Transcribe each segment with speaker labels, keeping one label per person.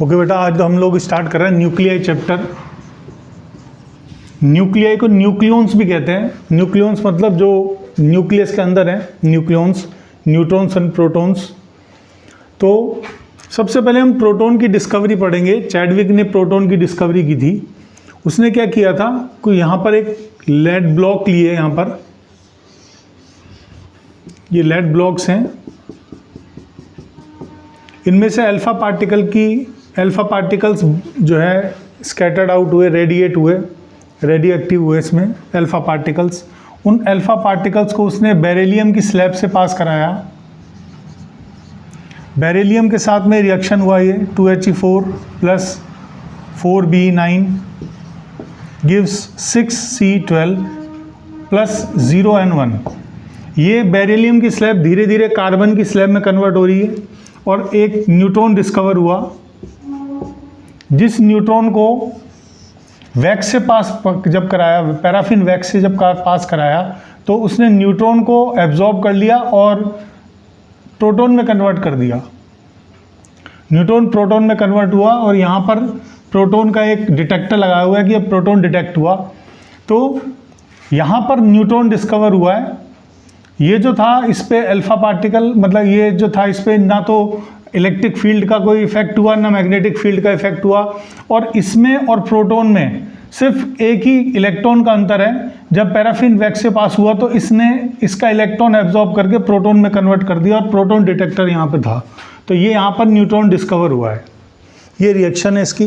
Speaker 1: Okay बेटा, आज हम लोग स्टार्ट कर रहे हैं न्यूक्लियाई चैप्टर। न्यूक्लियाई को न्यूक्लियॉन्स भी कहते हैं। न्यूक्लियॉन्स मतलब जो न्यूक्लियस के अंदर है, न्यूक्लियॉन्स, न्यूट्रॉन्स एंड प्रोटॉन्स। तो सबसे पहले हम प्रोटॉन की डिस्कवरी पढ़ेंगे। चैडविक ने प्रोटॉन की डिस्कवरी की थी। उसने क्या किया था, कोई यहाँ पर एक लेड ब्लॉक लिए, यहाँ पर ये लेड ब्लॉक्स हैं। इनमें से अल्फा पार्टिकल्स जो है स्कैटर्ड आउट हुए, रेडिएट हुए, रेडियो एक्टिव हुए इसमें अल्फा पार्टिकल्स। उन अल्फा पार्टिकल्स को उसने बेरिलियम की स्लैब से पास कराया। बेरिलियम के साथ में रिएक्शन हुआ, ये 2He4 plus 4B9 gives 6C12 plus 0N1। ये बेरिलियम की स्लैब धीरे धीरे कार्बन की स्लैब में कन्वर्ट हो रही है और एक न्यूट्रॉन डिस्कवर हुआ। जिस न्यूट्रॉन को वैक्स से पास जब कराया, पैराफिन वैक्स से जब पास कराया, तो उसने न्यूट्रॉन को एब्जॉर्ब कर लिया और प्रोटॉन में कन्वर्ट कर दिया। न्यूट्रॉन प्रोटॉन में कन्वर्ट हुआ और यहाँ पर प्रोटॉन का एक डिटेक्टर लगाया हुआ है कि अब प्रोटॉन डिटेक्ट हुआ। तो यहाँ पर न्यूट्रॉन डिस्कवर हुआ है। ये जो था इस पे अल्फा पार्टिकल, मतलब ये जो था इस पे ना तो इलेक्ट्रिक फील्ड का कोई इफेक्ट हुआ, ना मैग्नेटिक फील्ड का इफेक्ट हुआ। और इसमें और प्रोटॉन में सिर्फ एक ही इलेक्ट्रॉन का अंतर है। जब पैराफिन वैक्स से पास हुआ तो इसने इसका इलेक्ट्रॉन एब्जॉर्ब करके प्रोटॉन में कन्वर्ट कर दिया और प्रोटॉन डिटेक्टर यहाँ पे था। तो ये यहाँ पर न्यूट्रॉन डिस्कवर हुआ है। ये रिएक्शन है इसकी।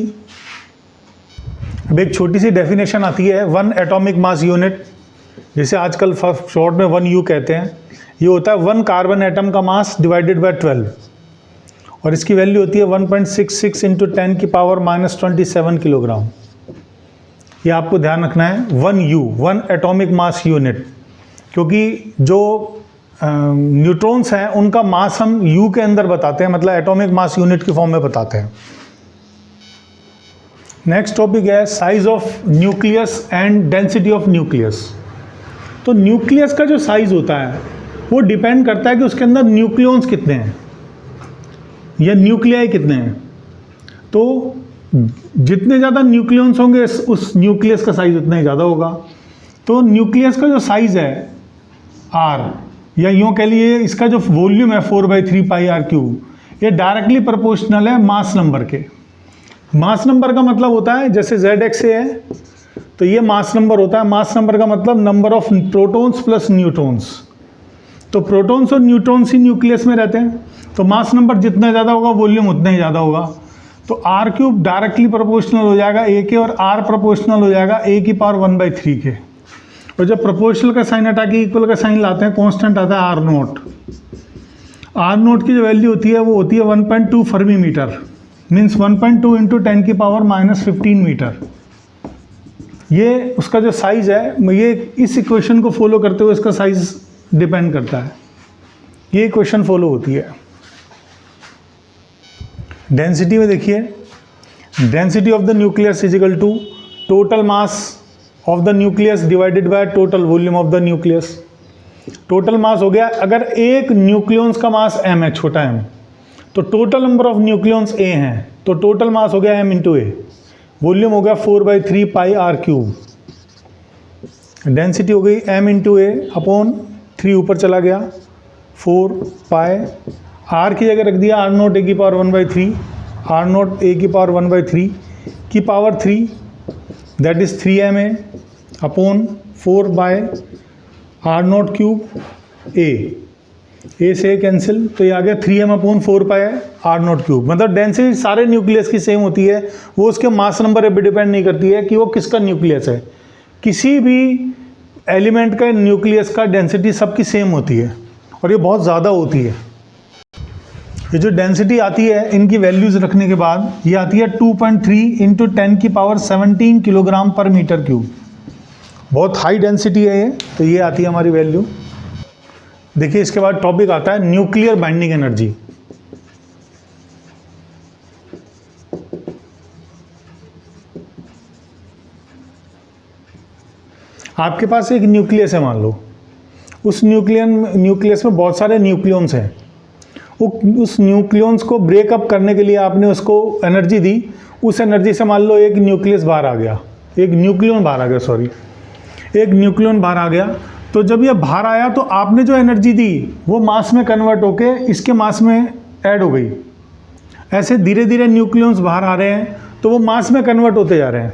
Speaker 1: अब एक छोटी सी डेफिनेशन आती है, 1 एटॉमिक मास यूनिट, जिसे आजकल शॉर्ट में 1U कहते हैं। ये होता है 1 कार्बन एटम का मास डिवाइडेड बाय 12 और इसकी वैल्यू होती है 1.66 × 10⁻⁻27 किलोग्राम। ये आपको ध्यान रखना है, 1U 1 एटॉमिक मास यूनिट, क्योंकि जो न्यूट्रॉन्स हैं उनका मास हम U के अंदर बताते हैं, मतलब एटॉमिक मास यूनिट की फॉर्म में बताते हैं। नेक्स्ट टॉपिक है size of nucleus and density of nucleus. तो न्यूक्लियस का जो साइज होता है वो डिपेंड करता है कि उसके अंदर न्यूक्लियॉन्स कितने हैं या न्यूक्लियाई कितने हैं। तो जितने ज़्यादा न्यूक्लियॉन्स होंगे उस न्यूक्लियस का साइज उतना ही ज़्यादा होगा। तो न्यूक्लियस का जो साइज है R, या यूँ कह लिए इसका जो वॉल्यूम है 4/3 πr³, ये डायरेक्टली प्रोपोर्शनल है मास नंबर के। मास नंबर का मतलब होता है, जैसे ZX है तो ये मास नंबर होता है। मास नंबर का मतलब number of protons plus neutrons. तो प्रोटॉन्स और न्यूट्रॉन्स ही न्यूक्लियस में रहते हैं, तो मास नंबर जितना ज़्यादा होगा वॉल्यूम उतना ही ज़्यादा होगा। तो R³ डायरेक्टली प्रोपोर्शनल हो जाएगा A के और R प्रोपोर्शनल हो जाएगा A⁻1/3 के। और जब प्रोपोर्शनल का साइन हटा के इक्वल का साइन लाते हैं, कांस्टेंट आता है R0। R0 की जो वैल्यू होती है वो होती है 1.2 फर्मी मीटर, मीन्स 1.2 × 10⁻⁻15 मीटर। ये उसका जो साइज़ है, ये इस इक्वेशन को फॉलो करते हुए इसका साइज़ डिपेंड करता है। ये इक्वेशन फॉलो होती है। डेंसिटी में देखिए, density of the nucleus is equal to total mass of the nucleus divided by total volume of the nucleus. Total mass हो गया, अगर एक न्यूक्लियॉन्स का मास m है, छोटा m, तो total number of nucleons a हैं, तो टोटल मास हो गया m × a। वॉल्यूम हो गया 4/3 πr³। डेंसिटी हो गई m × a/3, ऊपर चला गया 4 π। R की जगह रख दिया R0 A⁻1/3, R0 A⁻1/3 की power 3, that is 3ma/4/R0³ A। A से कैंसिल, तो ये आ गया 3m/4 π R0³। मतलब डेंसिटी सारे न्यूक्लियस की सेम होती है, वो उसके मास नंबर पर डिपेंड नहीं करती है कि वो किसका न्यूक्लियस है। किसी भी एलिमेंट का न्यूक्लियस का डेंसिटी सबकी सेम होती है और ये बहुत ज़्यादा होती है। ये जो डेंसिटी आती है इनकी वैल्यूज़ रखने के बाद, ये आती है 2.3 × 10⁻17 किलोग्राम पर मीटर क्यूब। बहुत हाई डेंसिटी है ये, तो ये आती है हमारी वैल्यू। देखिए इसके बाद टॉपिक आता है न्यूक्लियर बाइंडिंग एनर्जी। आपके पास एक न्यूक्लियस है मान लो, उस न्यूक्लियस में बहुत सारे न्यूक्लियॉन्स हैं उस न्यूक्लियंस को ब्रेकअप करने के लिए आपने उसको एनर्जी दी, उस एनर्जी से मान लो एक न्यूक्लियस बाहर आ गया, एक न्यूक्लियन बाहर आ गया, सॉरी एक न्यूक्लियन बाहर आ गया। तो जब ये बाहर आया तो आपने जो एनर्जी दी वो मास में कन्वर्ट होके इसके मास में ऐड हो गई। ऐसे धीरे धीरे न्यूक्लियंस बाहर आ रहे हैं तो वो मास में कन्वर्ट होते जा रहे हैं।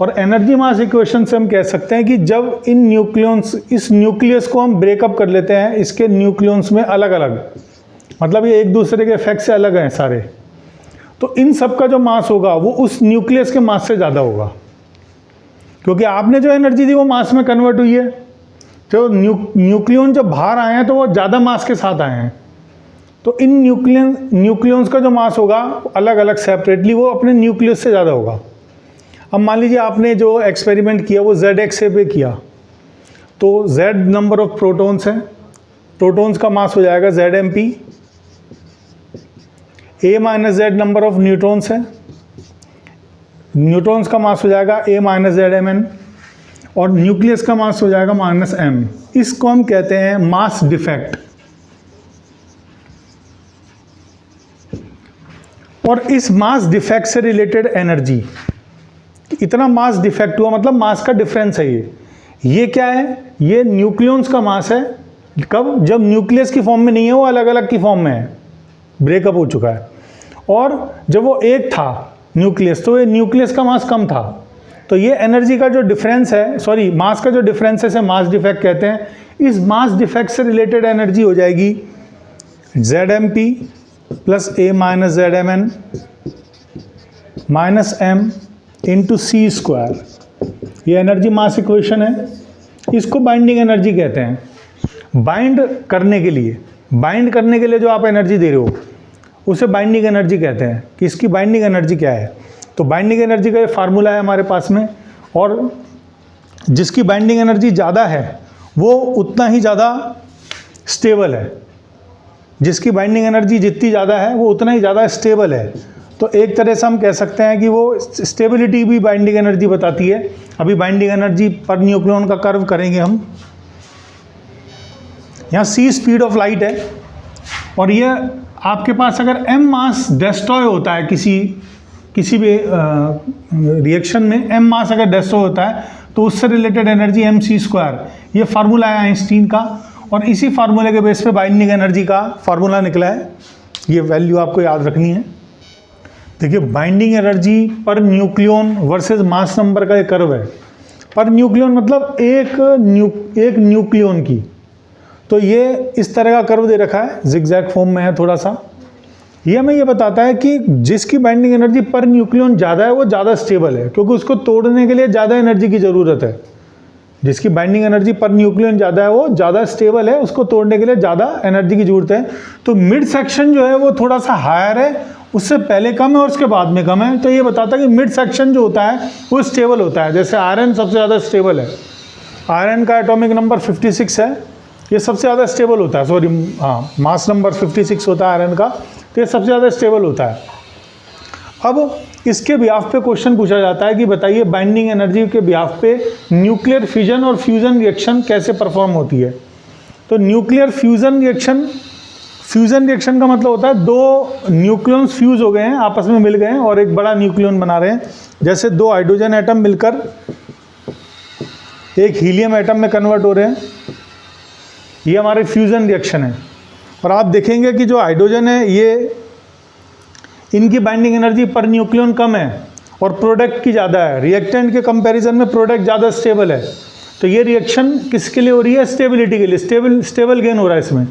Speaker 1: और एनर्जी मास इक्वेशन से हम कह सकते हैं कि जब इन न्यूक्लियंस, इस न्यूक्लियस को हम ब्रेकअप कर लेते हैं इसके न्यूक्लियंस में अलग अलग, मतलब ये एक दूसरे के इफेक्ट से अलग हैं सारे, तो इन सब का जो मास होगा वो उस न्यूक्लियस के मास से ज़्यादा होगा, क्योंकि आपने जो एनर्जी दी वो मास में कन्वर्ट हुई है। तो न्यूक्लियन जब बाहर आए हैं तो वो ज़्यादा मास के साथ आए हैं, तो इन न्यूक्लियंस का जो मास होगा अलग अलग सेपरेटली वो अपने न्यूक्लियस से ज़्यादा होगा। अब मान लीजिए आपने जो एक्सपेरिमेंट किया वो ZX पे किया, तो Z नंबर ऑफ प्रोटॉन्स हैं, प्रोटॉन्स का मास हो जाएगा ZMP, A minus Z number of neutrons हैं, न्यूट्रॉन्स का मास हो जाएगा A माइनस ZMN, और न्यूक्लियस का मास हो जाएगा -m। इसको हम कहते हैं मास डिफेक्ट। और इस मास डिफेक्ट से रिलेटेड एनर्जी, इतना मास डिफेक्ट हुआ मतलब मास का डिफरेंस है ये क्या है, ये न्यूक्लियंस का मास है। कब? जब न्यूक्लियस की फॉर्म में नहीं है, वो अलग अलग की फॉर्म में है, ब्रेकअप हो चुका है। और जब वो एक था न्यूक्लियस तो ये न्यूक्लियस का मास कम था, तो ये एनर्जी का जो डिफरेंस है, सॉरी मास का जो डिफरेंस है इसे मास डिफेक्ट कहते हैं। इस मास डिफेक्ट से रिलेटेड एनर्जी हो जाएगी ZMP plus A minus ZMN minus m into C square. ये एनर्जी मास इक्वेशन है, इसको बाइंडिंग एनर्जी कहते हैं। बाइंड करने के लिए जो आप एनर्जी दे रहे हो उसे बाइंडिंग एनर्जी कहते हैं। कि इसकी बाइंडिंग एनर्जी क्या है, तो बाइंडिंग एनर्जी का ये फार्मूला है हमारे पास में, और जिसकी बाइंडिंग एनर्जी ज़्यादा है वो उतना ही ज़्यादा स्टेबल है, जिसकी बाइंडिंग एनर्जी जितनी ज़्यादा है वो उतना ही ज़्यादा स्टेबल है। तो एक तरह से हम कह सकते हैं कि वो स्टेबिलिटी भी बाइंडिंग एनर्जी बताती है। अभी बाइंडिंग एनर्जी पर न्यूक्लियन का कर्व करेंगे हम। यहाँ C स्पीड ऑफ लाइट है, और ये आपके पास अगर m मास डिस्ट्रॉय होता है किसी भी रिएक्शन में, m मास अगर डिस्ट्रॉय होता है तो उससे रिलेटेड एनर्जी mc स्क्वायर, ये फार्मूला है आइंस्टीन का, और इसी फार्मूले के बेस पे बाइंडिंग एनर्जी का फार्मूला निकला है। ये वैल्यू आपको याद रखनी है। देखिए binding energy per nucleon versus mass number का ये कर्व है। पर न्यूक्लियन मतलब एक न्यूक्लियन की, तो ये इस तरह का कर्व दे रखा है, जिगजैग फॉर्म में है थोड़ा सा। ये हमें ये बताता है कि जिसकी बाइंडिंग एनर्जी पर न्यूक्लियन ज़्यादा है वो ज़्यादा स्टेबल है, क्योंकि उसको तोड़ने के लिए ज़्यादा एनर्जी की ज़रूरत है। जिसकी बाइंडिंग एनर्जी पर न्यूक्लियन ज़्यादा है वो ज़्यादा स्टेबल है, उसको तोड़ने के लिए ज़्यादा एनर्जी की ज़रूरत है। तो मिड सेक्शन जो है वो थोड़ा सा हायर है, उससे पहले कम है और उसके बाद में कम है। तो ये बताता है कि मिड सेक्शन जो होता है वो स्टेबल होता है। जैसे आयरन सबसे ज़्यादा स्टेबल है, आयरन का एटॉमिक नंबर 56 है, ये सबसे ज़्यादा स्टेबल होता है। सॉरी हाँ, मास नंबर 56 होता है आयरन का, तो ये सबसे ज़्यादा स्टेबल होता है। अब इसके बिहाफ पे क्वेश्चन पूछा जाता है कि बताइए बाइंडिंग एनर्जी के बिहाफ पे न्यूक्लियर फिजन और फ्यूज़न रिएक्शन कैसे परफॉर्म होती है। तो न्यूक्लियर फ्यूज़न रिएक्शन का मतलब होता है दो न्यूक्लियंस फ्यूज़ हो गए हैं, आपस में मिल गए हैं और एक बड़ा न्यूक्लियन बना रहे हैं। जैसे दो हाइड्रोजन एटम मिलकर एक हीलियम एटम में कन्वर्ट हो रहे हैं, ये हमारे फ्यूज़न रिएक्शन है। और आप देखेंगे कि जो हाइड्रोजन है ये इनकी बाइंडिंग एनर्जी पर न्यूक्लियन कम है और प्रोडक्ट की ज़्यादा है। रिएक्टेंट के कंपैरिजन में प्रोडक्ट ज़्यादा स्टेबल है। तो ये रिएक्शन किसके लिए हो रही है? स्टेबिलिटी के लिए। स्टेबल गेन हो रहा है इसमें,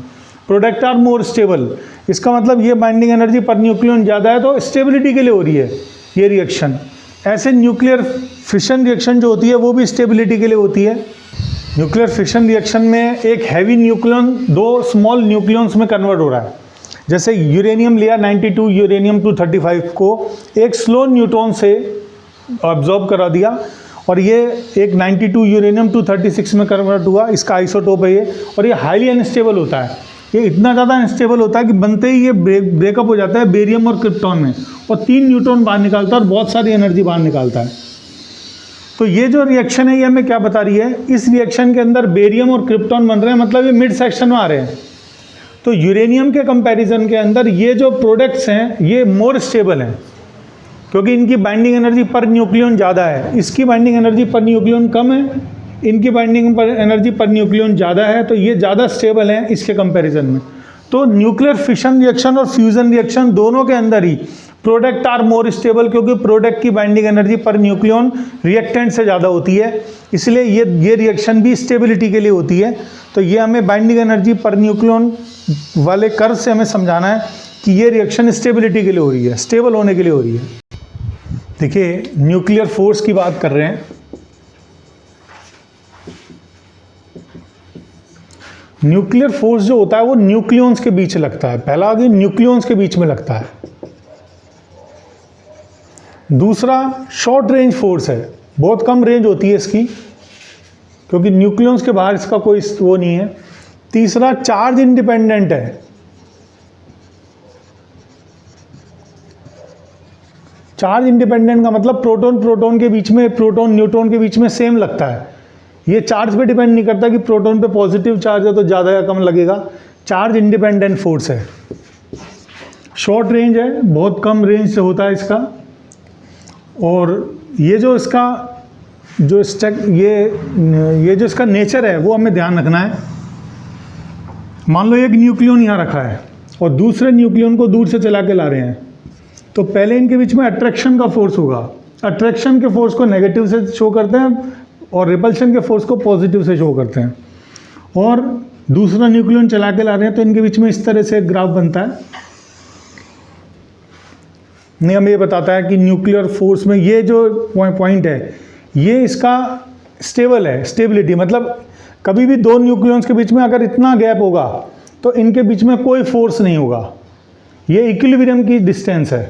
Speaker 1: प्रोडक्ट आर मोर स्टेबल। इसका मतलब ये बाइंडिंग एनर्जी पर न्यूक्लियन ज़्यादा है तो स्टेबिलिटी के लिए हो रही है ये रिएक्शन। ऐसे न्यूक्लियर फिशन रिएक्शन जो होती है वो भी स्टेबिलिटी के लिए होती है। न्यूक्लियर फिशन रिएक्शन में एक हैवी न्यूक्लियन दो स्मॉल न्यूक्लियंस में कन्वर्ट हो रहा है। जैसे यूरेनियम लिया 92 यूरेनियम 235 को एक स्लो न्यूट्रॉन से ऑब्जॉर्ब करा दिया और ये एक 92 यूरेनियम 236 में कन्वर्ट हुआ। इसका आइसोटोप है ये, और ये हाईली अनस्टेबल होता है। ये इतना ज़्यादा अनस्टेबल होता है कि बनते ही ये ब्रेकअप हो जाता है बेरियम और क्रिप्टॉन में, और 3 न्यूट्रॉन बाहर निकालता है और बहुत सारी एनर्जी बाहर निकालता है। तो ये जो रिएक्शन है ये हमें क्या बता रही है? इस रिएक्शन के अंदर बेरियम और क्रिप्टॉन बन रहे हैं, मतलब ये मिड सेक्शन में आ रहे हैं। तो यूरेनियम के कंपैरिजन के अंदर ये जो प्रोडक्ट्स हैं ये मोर स्टेबल हैं, क्योंकि इनकी बाइंडिंग एनर्जी पर न्यूक्लियन ज़्यादा है, इसकी बाइंडिंग एनर्जी पर न्यूक्लियन कम है, इनकी बाइंडिंग एनर्जी पर न्यूक्लियन ज़्यादा है, तो ये ज़्यादा स्टेबल हैं इसके कंपैरिजन में। तो न्यूक्लियर फिशन रिएक्शन और फ्यूज़न रिएक्शन दोनों के अंदर ही प्रोडक्ट आर मोर स्टेबल, क्योंकि प्रोडक्ट की binding energy per nucleon reactant से ज़्यादा होती है, इसलिए ये रिएक्शन भी स्टेबिलिटी के लिए होती है। तो ये हमें बाइंडिंग एनर्जी पर न्यूक्लियन वाले कर्व से हमें समझाना है कि ये रिएक्शन स्टेबिलिटी के लिए हो रही है, स्टेबल होने के लिए हो रही है। देखिए न्यूक्लियर फोर्स की बात कर रहे हैं। न्यूक्लियर फोर्स जो होता है वो न्यूक्लियॉन्स के बीच लगता है, पहला आगे न्यूक्लियॉन्स के बीच में लगता है। दूसरा शॉर्ट रेंज फोर्स है, बहुत कम रेंज होती है इसकी, क्योंकि न्यूक्लियॉन्स के बाहर इसका कोई वो नहीं है। तीसरा चार्ज इंडिपेंडेंट है, चार्ज इंडिपेंडेंट का मतलब प्रोटॉन प्रोटॉन के बीच में, प्रोटॉन न्यूट्रॉन के बीच में सेम लगता है, ये चार्ज पे डिपेंड नहीं करता कि प्रोटॉन पे पॉजिटिव चार्ज है तो ज़्यादा या कम लगेगा, चार्ज इंडिपेंडेंट फोर्स है। शॉर्ट रेंज है, बहुत कम रेंज से होता है इसका। और ये जो इसका जो ये जो इसका नेचर है वो हमें ध्यान रखना है। मान लो एक न्यूक्लियन यहाँ रखा है और दूसरे न्यूक्लियन को दूर से चला के ला रहे हैं, तो पहले इनके बीच में अट्रैक्शन का फोर्स होगा, अट्रैक्शन के फोर्स को नेगेटिव से शो करते हैं और रिपल्शन के फोर्स को पॉजिटिव से शो करते हैं। और दूसरा न्यूक्लियन चला के ला रहे हैं तो इनके बीच में इस तरह से एक ग्राफ बनता है। नियम ये बताता है कि न्यूक्लियर फोर्स में ये जो पॉइंट है ये इसका स्टेबल है, स्टेबिलिटी मतलब कभी भी दो न्यूक्लियंस के बीच में अगर इतना गैप होगा तो इनके बीच में कोई फोर्स नहीं होगा। ये इक्विलिब्रियम की डिस्टेंस है,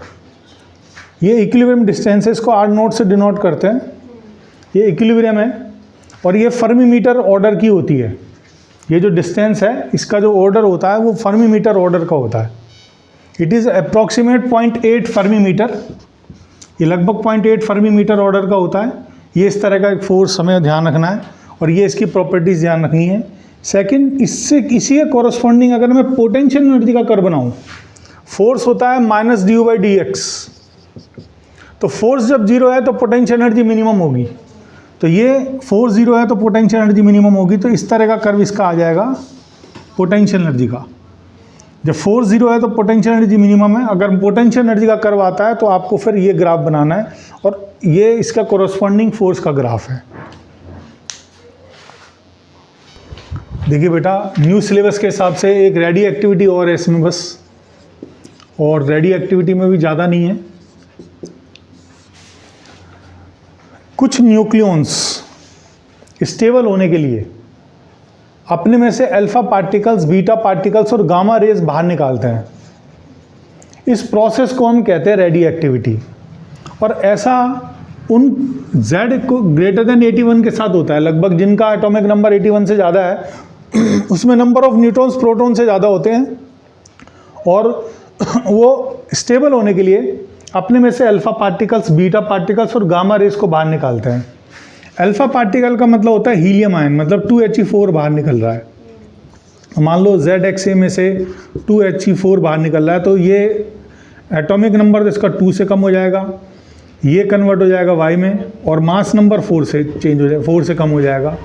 Speaker 1: ये इक्विलिब्रियम डिस्टेंस है, इसको R0 से डिनोट करते हैं। ये इक्विलिब्रियम है और ये फर्मी मीटर ऑर्डर की होती है। ये जो डिस्टेंस है इसका जो ऑर्डर होता है वो फर्मी मीटर ऑर्डर का होता है। It is approximate 0.8 fermi metre, ये लगभग 0.8 फर्मी मीटर ऑर्डर का होता है। ये इस तरह का एक फोर्स हमें ध्यान रखना है और ये इसकी प्रॉपर्टीज़ ध्यान रखनी है। सेकंड, इससे इसी के कॉरस्पॉन्डिंग अगर मैं पोटेंशियल एनर्जी का कर्व बनाऊँ, फोर्स होता है -du/dx, तो फोर्स जब जीरो है तो पोटेंशियल एनर्जी मिनिमम होगी। तो ये फोर्स जीरो है तो पोटेंशियल एनर्जी मिनिमम होगी, तो इस तरह का कर्व इसका आ जाएगा पोटेंशियल एनर्जी का। जब फोर्स जीरो है तो पोटेंशियल एनर्जी मिनिमम है, अगर पोटेंशियल एनर्जी का कर्व आता है तो आपको फिर ये ग्राफ बनाना है और ये इसका कोरस्पॉन्डिंग फोर्स का ग्राफ है। देखिए बेटा, न्यू सिलेबस के हिसाब से एक रेडी एक्टिविटी और है इसमें बस, और रेडी एक्टिविटी में भी ज़्यादा नहीं है। कुछ न्यूक्लियॉन्स स्टेबल होने के लिए अपने में से अल्फा पार्टिकल्स, बीटा पार्टिकल्स और गामा रेज बाहर निकालते हैं। इस प्रोसेस को हम कहते हैं रेडी एक्टिविटी। और ऐसा उन Z को ग्रेटर देन 81 के साथ होता है, लगभग जिनका एटॉमिक नंबर 81 से ज़्यादा है उसमें नंबर ऑफ न्यूट्रॉन्स प्रोटॉन से ज़्यादा होते हैं, और वो स्टेबल होने के लिए अपने में से अल्फा पार्टिकल्स, बीटा पार्टिकल्स और गामा रेस को बाहर निकालते हैं। अल्फा पार्टिकल का मतलब होता है हीलियम आयन, मतलब 2He4 बाहर निकल रहा है। मान लो ZXA में से 2He4 बाहर निकल रहा है, तो ये एटॉमिक नंबर इसका 2 से कम हो जाएगा, ये कन्वर्ट हो जाएगा Y में, और मास नंबर 4 से चेंज हो जाएगा, 4 से कम हो जाएगा।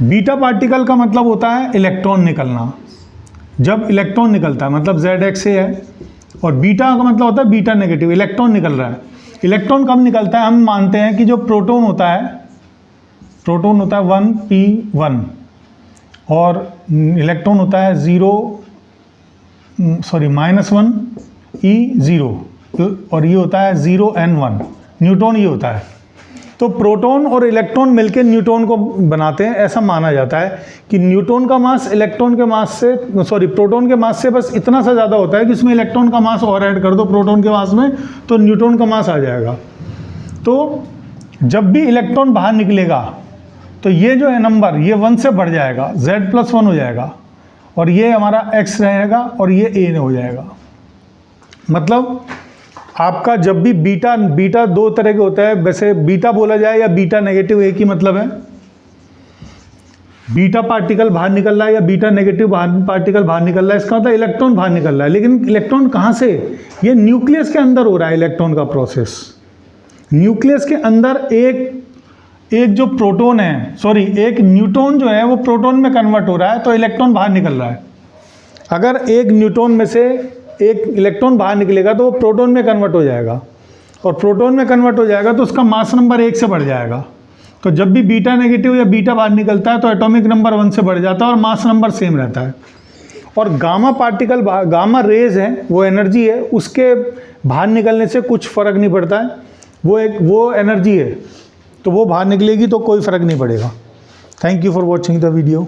Speaker 1: बीटा पार्टिकल का मतलब होता है इलेक्ट्रॉन निकलना। जब इलेक्ट्रॉन निकलता है मतलब ZXA है, और बीटा का मतलब होता है बीटा नेगेटिव, इलेक्ट्रॉन निकल रहा है। इलेक्ट्रॉन कब निकलता है? हम मानते हैं कि जो प्रोटॉन होता है 1p1 और इलेक्ट्रॉन होता है -1e0, और ये होता है 0n1, न्यूट्रॉन ये होता है। तो प्रोटॉन और इलेक्ट्रॉन मिलकर न्यूट्रॉन को बनाते हैं। ऐसा माना जाता है कि न्यूट्रॉन का मास इलेक्ट्रॉन के मास से, प्रोटॉन के मास से बस इतना सा ज़्यादा होता है कि उसमें इलेक्ट्रॉन का मास और ऐड कर दो प्रोटॉन के मास में तो न्यूट्रॉन का मास आ जाएगा। तो जब भी इलेक्ट्रॉन बाहर निकलेगा तो ये जो है नंबर, ये 1 से बढ़ जाएगा, Z+1 हो जाएगा, और ये हमारा x रहेगा और ये a हो जाएगा। मतलब आपका जब भी बीटा दो तरह के होता है, वैसे बीटा बोला जाए या बीटा नेगेटिव, एक ही मतलब है। बीटा पार्टिकल बाहर निकल रहा है या बीटा नेगेटिव पार्टिकल बाहर निकल रहा है, इसका मतलब इलेक्ट्रॉन बाहर निकल रहा है। लेकिन इलेक्ट्रॉन कहाँ से? ये न्यूक्लियस के अंदर हो रहा है इलेक्ट्रॉन का प्रोसेस। न्यूक्लियस के अंदर एक जो प्रोटॉन है, सॉरी एक न्यूट्रॉन जो है वो प्रोटॉन में कन्वर्ट हो रहा है, तो इलेक्ट्रॉन बाहर निकल रहा है। अगर एक न्यूट्रॉन में से एक इलेक्ट्रॉन बाहर निकलेगा तो वो प्रोटॉन में कन्वर्ट हो जाएगा, और प्रोटॉन में कन्वर्ट हो जाएगा तो उसका मास नंबर 1 से बढ़ जाएगा। तो जब भी बीटा नेगेटिव या बीटा बाहर निकलता है तो एटॉमिक नंबर 1 से बढ़ जाता है और मास नंबर सेम रहता है। और गामा पार्टिकल, गामा रेज है, वो एनर्जी है, उसके बाहर निकलने से कुछ फ़र्क नहीं पड़ता है, वो एनर्जी है, तो वो बाहर निकलेगी तो कोई फ़र्क नहीं पड़ेगा। Thank you for watching the video.